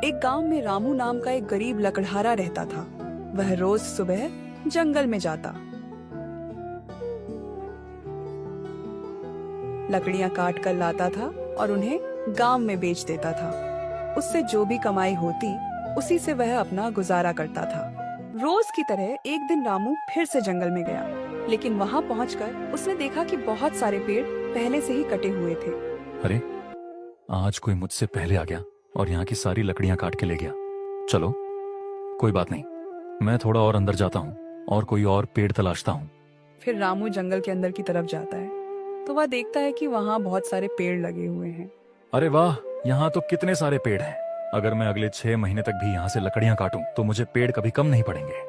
एक गांव में रामू नाम का एक गरीब लकड़हारा रहता था। वह रोज सुबह जंगल में जाता, लकड़ियां काट कर लाता था और उन्हें गांव में बेच देता था। उससे जो भी कमाई होती उसी से वह अपना गुजारा करता था। रोज की तरह एक दिन रामू फिर से जंगल में गया, लेकिन वहां पहुंचकर उसने देखा कि बहुत सारे पेड़ पहले से ही कटे हुए थे। अरे, आज कोई मुझसे पहले आ गया और यहाँ की सारी लकड़ियां काट के ले गया। चलो, कोई बात नहीं, मैं थोड़ा और अंदर जाता हूँ और कोई और पेड़ तलाशता हूँ। फिर रामू जंगल के अंदर की तरफ जाता है तो वह देखता है कि वहाँ बहुत सारे पेड़ लगे हुए हैं। अरे वाह, यहाँ तो कितने सारे पेड़ हैं। अगर मैं अगले 6 महीने तक भी यहाँ से लकड़ियां काटूं तो मुझे पेड़ कभी कम नहीं पड़ेंगे।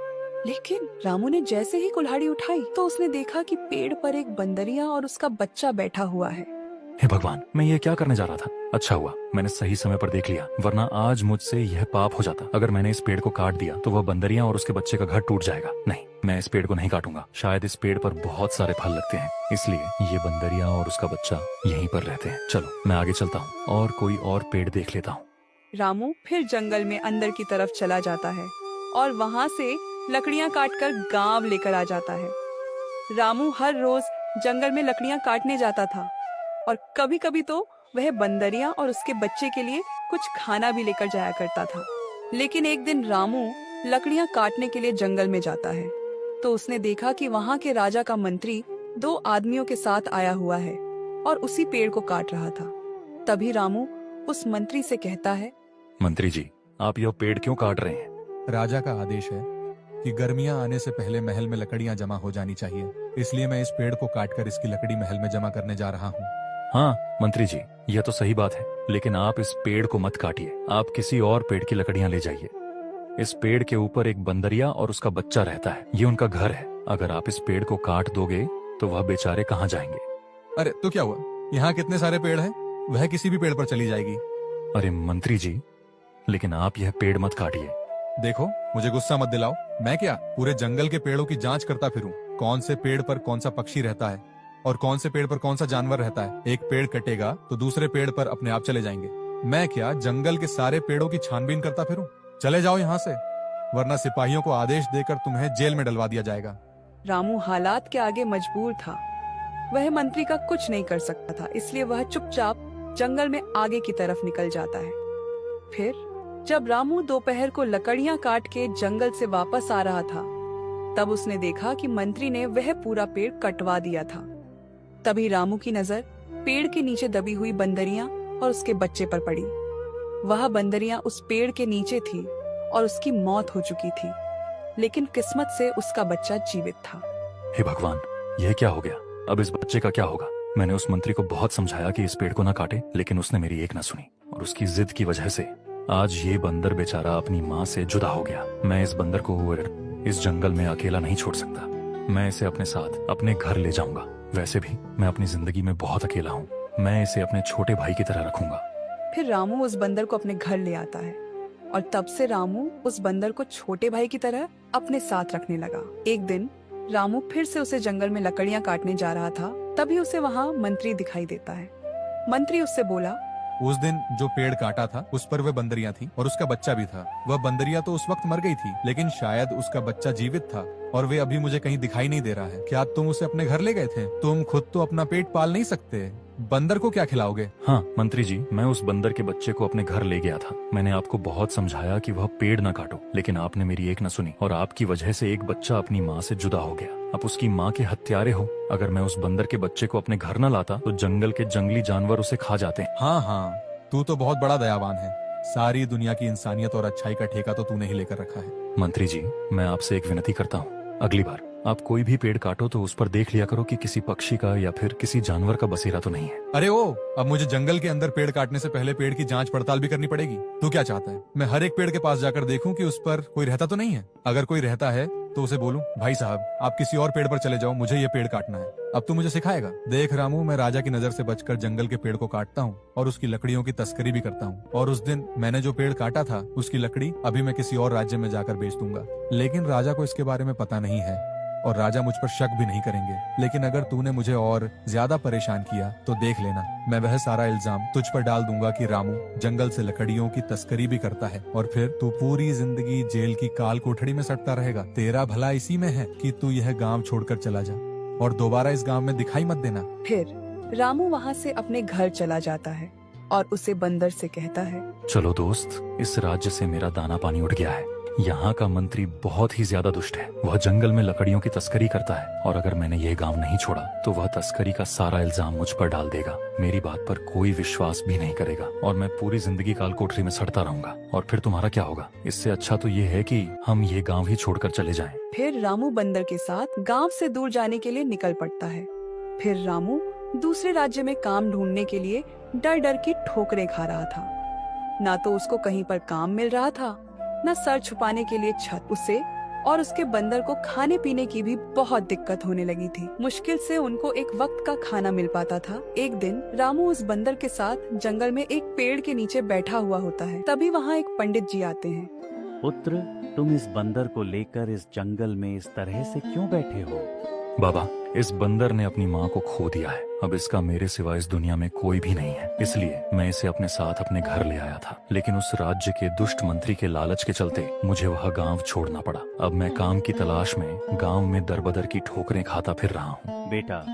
लेकिन रामू ने जैसे ही कुल्हाड़ी उठाई तो उसने देखा कि पेड़ पर एक बंदरिया और उसका बच्चा बैठा हुआ है। हे भगवान, मैं ये क्या करने जा रहा था। अच्छा हुआ मैंने सही समय पर देख लिया, वरना आज मुझसे यह पाप हो जाता। अगर मैंने इस पेड़ को काट दिया तो वह बंदरिया और उसके बच्चे का घर टूट जाएगा। नहीं, मैं इस पेड़ को नहीं काटूंगा। शायद इस पेड़ पर बहुत सारे फल लगते हैं, इसलिए ये बंदरिया और उसका बच्चा यहीं पर रहते हैं। चलो, मैं आगे चलता हूँ और कोई और पेड़ देख लेता हूँ। रामू फिर जंगल में अंदर की तरफ चला जाता है और वहाँ से लकड़ियाँ काटकर गांव लेकर आ जाता है। रामू हर रोज जंगल में लकड़ियाँ काटने जाता था और कभी कभी तो वह बंदरिया और उसके बच्चे के लिए कुछ खाना भी लेकर जाया करता था। लेकिन एक दिन रामू लकड़ियाँ काटने के लिए जंगल में जाता है तो उसने देखा कि वहाँ के राजा का मंत्री 2 आदमियों के साथ आया हुआ है और उसी पेड़ को काट रहा था। तभी रामू उस मंत्री से कहता है, मंत्री जी, आप यह पेड़ क्यों काट रहे हैं? राजा का आदेश है कि गर्मियां आने से पहले महल में लकड़ियां जमा हो जानी चाहिए, इसलिए मैं इस पेड़ को काटकर इसकी लकड़ी महल में जमा करने जा रहा हूँ। हाँ मंत्री जी, यह तो सही बात है, लेकिन आप इस पेड़ को मत काटिए। आप किसी और पेड़ की लकड़ियां ले जाइए। इस पेड़ के ऊपर एक बंदरिया और उसका बच्चा रहता है, ये उनका घर है। अगर आप इस पेड़ को काट दोगे तो वह बेचारे कहाँ जाएंगे? अरे तो क्या हुआ, यहाँ कितने सारे पेड़ हैं, वह किसी भी पेड़ पर चली जाएगी। अरे मंत्री जी, लेकिन आप यह पेड़ मत काटिए। देखो, मुझे गुस्सा मत दिलाओ। मैं क्या पूरे जंगल के पेड़ों की जांच करता फिरूं, कौन से पेड़ पर कौन सा पक्षी रहता है और कौन से पेड़ पर कौन सा जानवर रहता है। एक पेड़ कटेगा तो दूसरे पेड़ पर अपने आप चले जाएंगे। मैं क्या जंगल के सारे पेड़ों की छानबीन करता फिरूं? चले जाओ यहाँ से, वरना सिपाहियों को आदेश देकर तुम्हें जेल में डलवा दिया जाएगा। रामू हालात के आगे मजबूर था। वह मंत्री का कुछ नहीं कर सकता था, इसलिए वह चुपचाप जंगल में आगे की तरफ निकल जाता है। फिर जब रामू दोपहर को लकड़ियां काट के जंगल से वापस आ रहा था तब उसने देखा कि मंत्री ने वह पूरा पेड़ कटवा दिया था। तभी रामू की नजर पेड़ के नीचे दबी हुई बंदरिया और उसके बच्चे पर पड़ी। वह बंदरिया उस पेड़ के नीचे थी और उसकी मौत हो चुकी थी, लेकिन किस्मत से उसका बच्चा जीवित था। हे भगवान, यह क्या हो गया? अब इस बच्चे का क्या होगा? मैंने उस मंत्री को बहुत समझाया कि इस पेड़ को ना काटे, लेकिन उसने मेरी एक ना सुनी और उसकी जिद की वजह से आज ये बंदर बेचारा अपनी माँ से जुदा हो गया। मैं इस बंदर को इस जंगल में अकेला नहीं छोड़ सकता। मैं इसे अपने साथ अपने घर ले जाऊंगा। वैसे भी मैं अपनी जिंदगी में बहुत अकेला हूँ। मैं इसे अपने छोटे भाई की तरह रखूंगा। फिर रामू उस बंदर को अपने घर ले आता है और तब से रामू उस बंदर को छोटे भाई की तरह अपने साथ रखने लगा। एक दिन रामू फिर से उसे जंगल में लकड़ियां काटने जा रहा था, तभी उसे वहाँ मंत्री दिखाई देता है। मंत्री उससे बोला, उस दिन जो पेड़ काटा था उस पर वह बंदरिया थी और उसका बच्चा भी था। वह बंदरिया तो उस वक्त मर गई थी, लेकिन शायद उसका बच्चा जीवित था और वे अभी मुझे कहीं दिखाई नहीं दे रहा है। क्या तुम उसे अपने घर ले गए थे? तुम खुद तो अपना पेट पाल नहीं सकते, बंदर को क्या खिलाओगे? हाँ मंत्री जी, मैं उस बंदर के बच्चे को अपने घर ले गया था। मैंने आपको बहुत समझाया कि वह पेड़ न काटो, लेकिन आपने मेरी एक न सुनी और आपकी वजह से एक बच्चा अपनी माँ से जुदा हो गया। आप उसकी माँ के हत्यारे हो। अगर मैं उस बंदर के बच्चे को अपने घर न लाता तो जंगल के जंगली जानवर उसे खा जाते हैं। हाँ, तू तो बहुत बड़ा दयावान है। सारी दुनिया की इंसानियत और अच्छाई का ठेका तो तूने ही लेकर रखा है। मंत्री जी, मैं आपसे एक विनती करता हूँ, अगली बार आप कोई भी पेड़ काटो तो उस पर देख लिया करो कि किसी पक्षी का या फिर किसी जानवर का बसेरा तो नहीं है। अरे अब मुझे जंगल के अंदर पेड़ काटने से पहले पेड़ की जांच पड़ताल भी करनी पड़ेगी। तू क्या चाहता है, मैं हर एक पेड़ के पास जाकर देखूं कि उस पर कोई रहता तो नहीं है? अगर कोई रहता है तो उसे बोलूं, भाई साहब आप किसी और पेड़ पर चले जाओ, मुझे ये पेड़ काटना है। अब तू मुझे सिखाएगा? देख रामू, मैं राजा की नजर से बचकर जंगल के पेड़ को काटता हूँ और उसकी लकड़ियों की तस्करी भी करता हूँ। और उस दिन मैंने जो पेड़ काटा था उसकी लकड़ी अभी मैं किसी और राज्य में जाकर बेच दूंगा, लेकिन राजा को इसके बारे में पता नहीं है। और राजा मुझ पर शक भी नहीं करेंगे। लेकिन अगर तूने मुझे और ज्यादा परेशान किया तो देख लेना, मैं वह सारा इल्जाम तुझ पर डाल दूंगा कि रामू जंगल से लकड़ियों की तस्करी भी करता है, और फिर तू पूरी जिंदगी जेल की काल कोठड़ी में सड़ता रहेगा। तेरा भला इसी में है कि तू यह गाँव छोड़कर चला जा और दोबारा इस गाँव में दिखाई मत देना। फिर रामू वहाँ से अपने घर चला जाता है और उसे बंदर से कहता है, चलो दोस्त, इस राज्य से मेरा दाना पानी उठ गया है। यहाँ का मंत्री बहुत ही ज्यादा दुष्ट है। वह जंगल में लकड़ियों की तस्करी करता है, और अगर मैंने ये गांव नहीं छोड़ा तो वह तस्करी का सारा इल्जाम मुझ पर डाल देगा। मेरी बात पर कोई विश्वास भी नहीं करेगा और मैं पूरी जिंदगी काल कोठरी में सड़ता रहूंगा। और फिर तुम्हारा क्या होगा? इससे अच्छा तो ये है कि हम ये गाँव ही छोड़कर चले जाएं। फिर रामू बंदर के साथ गांव से दूर जाने के लिए निकल पड़ता है। फिर रामू दूसरे राज्य में काम ढूंढने के लिए डर डर की ठोकरें खा रहा था। ना तो उसको कहीं पर काम मिल रहा था, न सर छुपाने के लिए छत। उसे और उसके बंदर को खाने पीने की भी बहुत दिक्कत होने लगी थी। मुश्किल से उनको एक वक्त का खाना मिल पाता था। एक दिन रामू उस बंदर के साथ जंगल में एक पेड़ के नीचे बैठा हुआ होता है। तभी वहाँ एक पंडित जी आते हैं। पुत्र, तुम इस बंदर को लेकर इस जंगल में इस तरह से क्यों बैठे हो? बाबा, इस बंदर ने अपनी माँ को खो दिया है। अब इसका मेरे सिवा इस दुनिया में कोई भी नहीं है, इसलिए मैं इसे अपने साथ अपने घर ले आया था। लेकिन उस राज्य के दुष्ट मंत्री के लालच के चलते मुझे वह गांव छोड़ना पड़ा। अब मैं काम की तलाश में गांव में दरबदर की ठोकरें खाता फिर रहा हूँ। बेटा,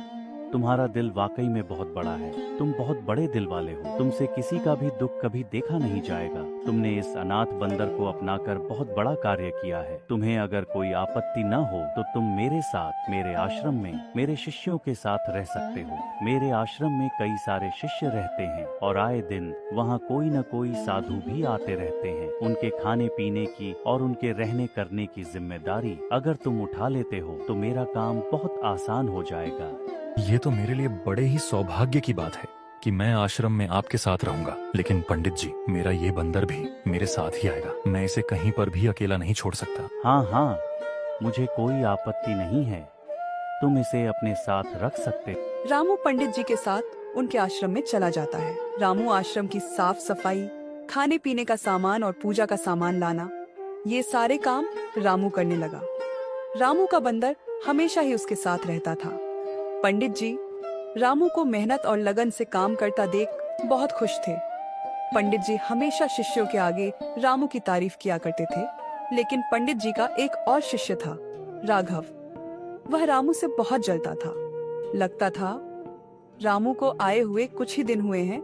तुम्हारा दिल वाकई में बहुत बड़ा है। तुम बहुत बड़े दिल वाले हो। तुमसे किसी का भी दुख कभी देखा नहीं जाएगा। तुमने इस अनाथ बंदर को अपनाकर बहुत बड़ा कार्य किया है। तुम्हें अगर कोई आपत्ति न हो तो तुम मेरे साथ मेरे आश्रम में मेरे शिष्यों के साथ रह सकते हो। मेरे आश्रम में कई सारे शिष्य रहते हैं और आए दिन वहाँ कोई न कोई साधु भी आते रहते हैं। उनके खाने पीने की और उनके रहने करने की जिम्मेदारी अगर तुम उठा लेते हो तो मेरा काम बहुत आसान हो जाएगा। ये तो मेरे लिए बड़े ही सौभाग्य की बात है कि मैं आश्रम में आपके साथ रहूंगा। लेकिन पंडित जी, मेरा ये बंदर भी मेरे साथ ही आएगा। मैं इसे कहीं पर भी अकेला नहीं छोड़ सकता। हाँ हाँ, मुझे कोई आपत्ति नहीं है। तुम इसे अपने साथ रख सकते। रामू पंडित जी के साथ उनके आश्रम में चला जाता है। रामू आश्रम की साफ सफाई, खाने पीने का सामान और पूजा का सामान लाना, ये सारे काम रामू करने लगा। रामू का बंदर हमेशा ही उसके साथ रहता था। पंडित जी रामू को मेहनत और लगन से काम करता देख बहुत खुश थे। पंडित जी हमेशा शिष्यों के आगे रामू की तारीफ किया करते थे। लेकिन पंडित जी का एक और शिष्य था, राघव। वह रामू से बहुत जलता था। लगता था रामू को आए हुए कुछ ही दिन हुए हैं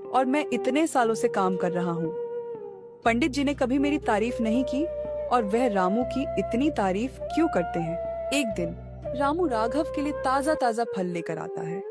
और मैं इतने सालों से काम कर रहा हूँ। पंडित जी ने कभी मेरी तारीफ नहीं की और वह रामू की इतनी तारीफ क्यों करते हैं। एक दिन रामू राघव के लिए ताजा ताजा फल लेकर आता है।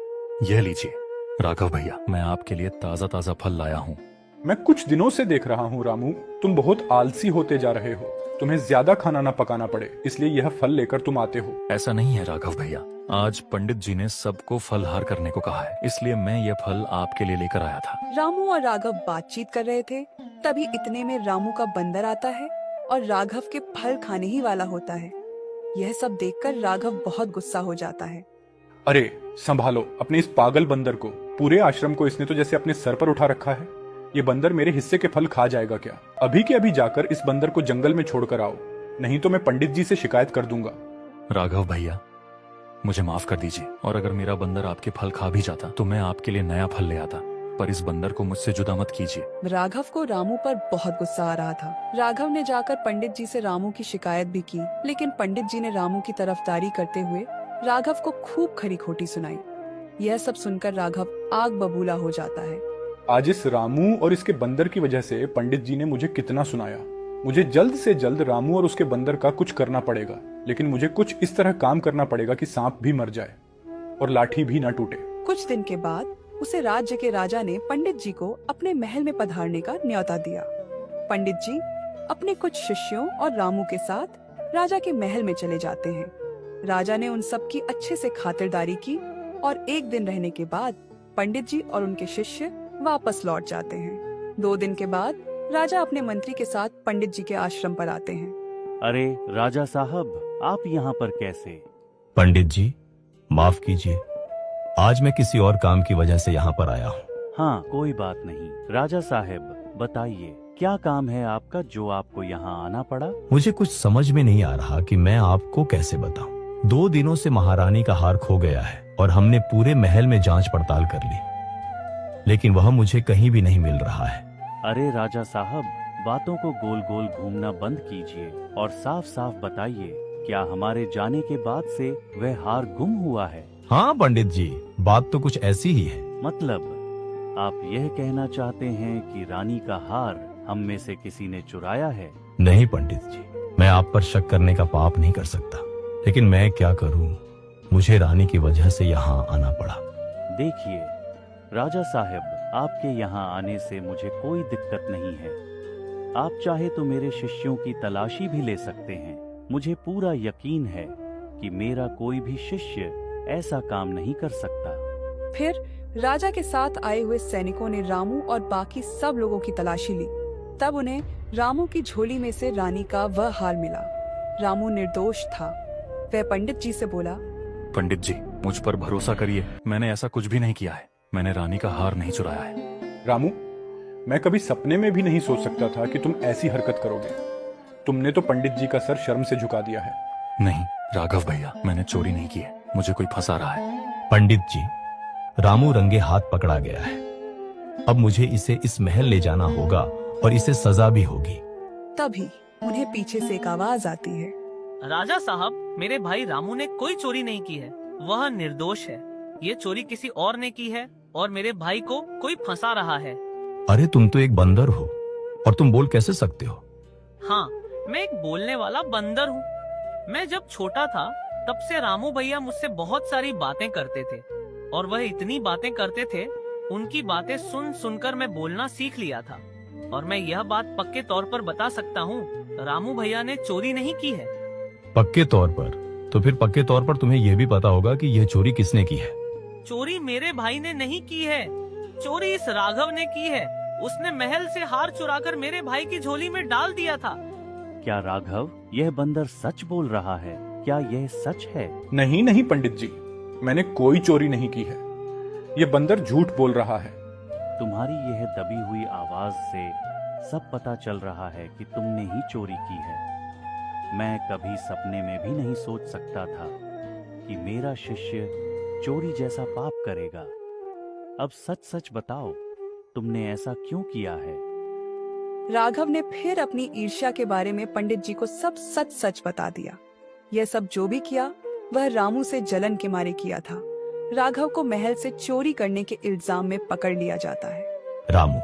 यह लीजिए राघव भैया, मैं आपके लिए ताजा ताजा फल लाया हूँ। मैं कुछ दिनों से देख रहा हूँ रामू, तुम बहुत आलसी होते जा रहे हो। तुम्हें ज्यादा खाना न पकाना पड़े, इसलिए यह फल लेकर तुम आते हो। ऐसा नहीं है राघव भैया, आज पंडित जी ने सबको फलहार करने को कहा है, इसलिए मैं यह फल आपके लिए लेकर आया था। रामू और राघव बातचीत कर रहे थे। तभी इतने में रामू का बंदर आता है और राघव के फल खाने ही वाला होता है। यह सब देखकर राघव बहुत गुस्सा हो जाता है। अरे संभालो अपने इस पागल बंदर को। पूरे आश्रम को इसने तो जैसे अपने सर पर उठा रखा है। ये बंदर मेरे हिस्से के फल खा जाएगा क्या? अभी के अभी जाकर इस बंदर को जंगल में छोड़कर आओ, नहीं तो मैं पंडित जी से शिकायत कर दूंगा। राघव भैया, मुझे माफ कर दीजिए, और अगर मेरा बंदर आपके फल खा भी जाता तो मैं आपके लिए नया फल ले आता, पर इस बंदर को मुझसे जुदा मत कीजिए। राघव को रामू पर बहुत गुस्सा आ रहा था। राघव ने जाकर पंडित जी से रामू की शिकायत भी की, लेकिन पंडित जी ने रामू की तरफदारी करते हुए राघव को खूब खरी खोटी सुनाई। यह सब सुनकर राघव आग बबूला हो जाता है। आज इस रामू और इसके बंदर की वजह से पंडित जी ने मुझे कितना सुनाया। मुझे जल्द से जल्द रामू और उसके बंदर का कुछ करना पड़ेगा, लेकिन मुझे कुछ इस तरह काम करना पड़ेगा कि सांप भी मर जाए और लाठी भी न टूटे। कुछ दिन के बाद उसे राज्य के राजा ने पंडित जी को अपने महल में पधारने का न्योता दिया। पंडित जी अपने कुछ शिष्यों और रामू के साथ राजा के महल में चले जाते हैं। राजा ने उन सब की अच्छे से खातिरदारी की और एक दिन रहने के बाद पंडित जी और उनके शिष्य वापस लौट जाते हैं। 2 दिन के बाद राजा अपने मंत्री के साथ पंडित जी के आश्रम पर आते हैं। अरे राजा साहब, आप यहाँ पर कैसे? पंडित जी माफ कीजिए, आज मैं किसी और काम की वजह से यहाँ पर आया हूँ। हाँ, कोई बात नहीं। राजा साहब बताइए, क्या काम है आपका जो आपको यहाँ आना पड़ा? मुझे कुछ समझ में नहीं आ रहा कि मैं आपको कैसे बताऊं। 2 दिनों से महारानी का हार खो गया है और हमने पूरे महल में जांच पड़ताल कर ली, लेकिन वह मुझे कहीं भी नहीं मिल रहा है। अरे राजा साहब, बातों को गोल गोल घूमना बंद कीजिए और साफ साफ बताइए, क्या हमारे जाने के बाद से वह हार गुम हुआ है? हाँ पंडित जी, बात तो कुछ ऐसी ही है। मतलब आप यह कहना चाहते हैं कि रानी का हार हम में से किसी ने चुराया है? नहीं पंडित जी, मैं आप पर शक करने का पाप नहीं कर सकता, लेकिन मैं क्या करूं, मुझे रानी की वजह से यहाँ आना पड़ा। देखिए राजा साहब, आपके यहाँ आने से मुझे कोई दिक्कत नहीं है। आप चाहे तो मेरे शिष्यों की तलाशी भी ले सकते हैं। मुझे पूरा यकीन है कि मेरा कोई भी शिष्य ऐसा काम नहीं कर सकता। फिर राजा के साथ आए हुए सैनिकों ने रामू और बाकी सब लोगों की तलाशी ली। तब उन्हें रामू की झोली में से रानी का वह हार मिला। रामू निर्दोष था। वह पंडित जी से बोला, पंडित जी, मुझ पर भरोसा करिए, मैंने ऐसा कुछ भी नहीं किया है। मैंने रानी का हार नहीं चुराया है। रामू, मैं कभी सपने में भी नहीं सोच सकता था कि तुम ऐसी हरकत करोगे। तुमने तो पंडित जी का सर शर्म से झुका दिया है। नहीं राघव भैया, मैंने चोरी नहीं की है, मुझे कोई फंसा रहा है। पंडित जी, रामू रंगे हाथ पकड़ा गया है। अब मुझे इसे इस महल ले जाना होगा और इसे सजा भी होगी। तभी उन्हें पीछे से एक आवाज आती है, राजा साहब, मेरे भाई रामू ने कोई चोरी नहीं की है, वह निर्दोष है। ये चोरी किसी और ने की है और मेरे भाई को कोई फंसा रहा है। अरे तुम तो एक बंदर हो और तुम बोल कैसे सकते हो? हाँ, मैं एक बोलने वाला बंदर हूँ। मैं जब छोटा था तब से रामू भैया मुझसे बहुत सारी बातें करते थे और वह इतनी बातें करते थे, उनकी बातें सुन सुनकर मैं बोलना सीख लिया था। और मैं यह बात पक्के तौर पर बता सकता हूँ, रामू भैया ने चोरी नहीं की है। पक्के तौर पर? तो फिर पक्के तौर पर तुम्हें यह भी पता होगा कि यह चोरी किसने की है? चोरी मेरे भाई ने नहीं की है, चोरी इस राघव ने की है। उसने महल से हार चुराकर मेरे भाई की झोली में डाल दिया था। क्या राघव, यह बंदर सच बोल रहा है? क्या यह सच है? नहीं नहीं पंडित जी, मैंने कोई चोरी नहीं की है। ये बंदर झूठ बोल रहा है। तुम्हारी यह दबी हुई आवाज से सब पता चल रहा है कि तुमने ही चोरी की है। मैं कभी सपने में भी नहीं सोच सकता था कि मेरा शिष्य चोरी जैसा पाप करेगा। अब सच सच बताओ, तुमने ऐसा क्यों किया है? राघव ने फिर अपनी ईर्ष्या के बारे में पंडित जी को सब सच सच बता दिया। यह सब जो भी किया वह रामू से जलन के मारे किया था। राघव को महल से चोरी करने के इल्जाम में पकड़ लिया जाता है। रामू,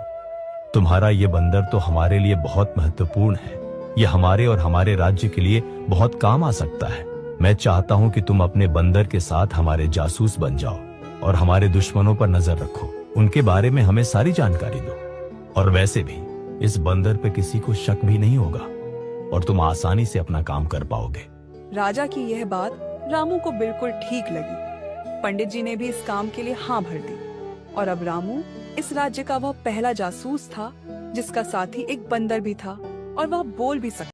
तुम्हारा ये बंदर तो हमारे लिए बहुत महत्वपूर्ण है। यह हमारे और हमारे राज्य के लिए बहुत काम आ सकता है। मैं चाहता हूँ कि तुम अपने बंदर के साथ हमारे जासूस बन जाओ और हमारे दुश्मनों पर नजर रखो, उनके बारे में हमें सारी जानकारी दो। और वैसे भी इस बंदर पे किसी को शक भी नहीं होगा और तुम आसानी से अपना काम कर पाओगे। राजा की यह बात रामू को बिल्कुल ठीक लगी। पंडित जी ने भी इस काम के लिए हाँ भर दी और अब रामू इस राज्य का वह पहला जासूस था जिसका साथी एक बंदर भी था और वह बोल भी सकता।